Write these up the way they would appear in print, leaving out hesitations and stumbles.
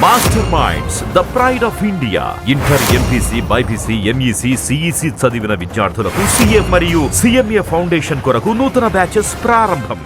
Master minds the pride of India. Inter, MPC, BiPC, MEC, CEC చదివిన విద్యార్థులకు CA మరియు CMA foundation కొరకు నూతన బ్యాచెస్ ప్రారంభం.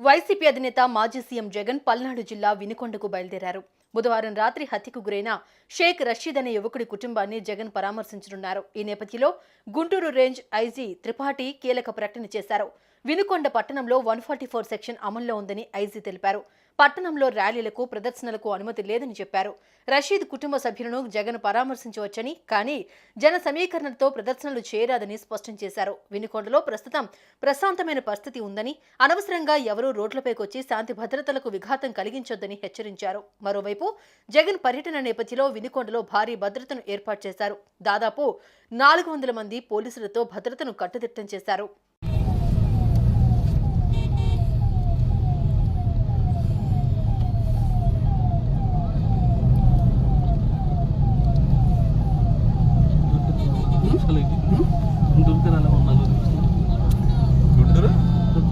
వైసీపీ అధినేత మాజీ సీఎం జగన్ పల్నాడు జిల్లా వినుకొండకు బయలుదేరారు. బుధవారం రాత్రి హత్యకు గురైన షేక్ రషీద్ అనే యువకుడి కుటుంబాన్ని జగన్ పరామర్శించనున్నారు. ఈ నేపథ్యంలో గుంటూరు రేంజ్ ఐజీ త్రిపాఠి కీలక ప్రకటన చేశారు. వినుకొండ పట్టణంలో 144 సెక్షన్ అమల్లో ఉందని ఐజీ తెలిపారు. పట్టణంలో ర్యాలీలకు, ప్రదర్శనలకు అనుమతి లేదని చెప్పారు. రషీద్ కుటుంబ సభ్యులను జగన్ పరామర్శించవచ్చని, కానీ జన సమీకరణతో ప్రదర్శనలు చేయరాదని స్పష్టం చేశారు. వినుకొండలో ప్రస్తుతం ప్రశాంతమైన పరిస్థితి ఉందని, అనవసరంగా ఎవరూ రోడ్లపైకొచ్చి శాంతి భద్రతలకు విఘాతం కలిగించొద్దని హెచ్చరించారు. మరోవైపు జగన్ పర్యటన నేపథ్యంలో వినుకొండలో భారీ భద్రతను ఏర్పాటు చేశారు. దాదాపు 400 మంది పోలీసులతో భద్రతను కట్టుదిట్టం చేశారు.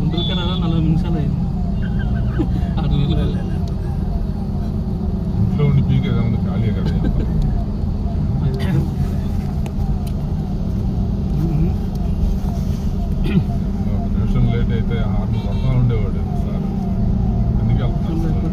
గుంటూరుకి రాలా 40 నిమిషాలు అయింది. ఇంట్లో ఉండి పీకేదా ఉంది ఖాళీ కదా. నిమిషం లేట్ అయితే 6 పడతా ఉండేవాడు సార్. ఎందుకు వెళ్తున్నారు?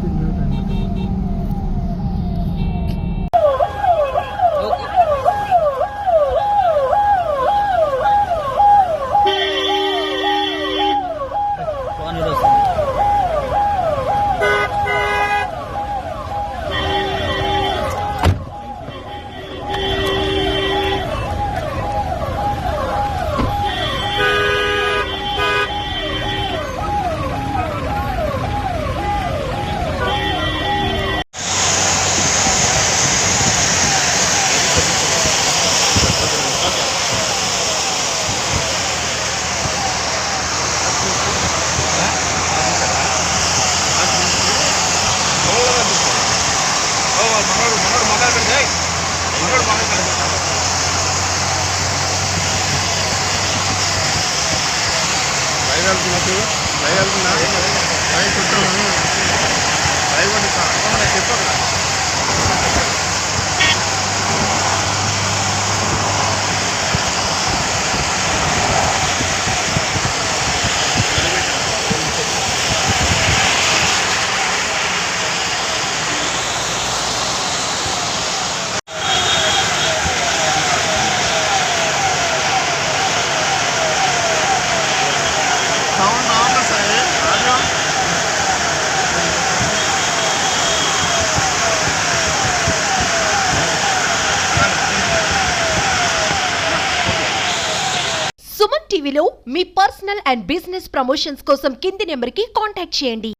సుమన్ టీవీలో మీ పర్సనల్ అండ్ బిజినెస్ ప్రమోషన్స్ కోసం కింది నెంబర్కి కాంటాక్ట్ చేయండి.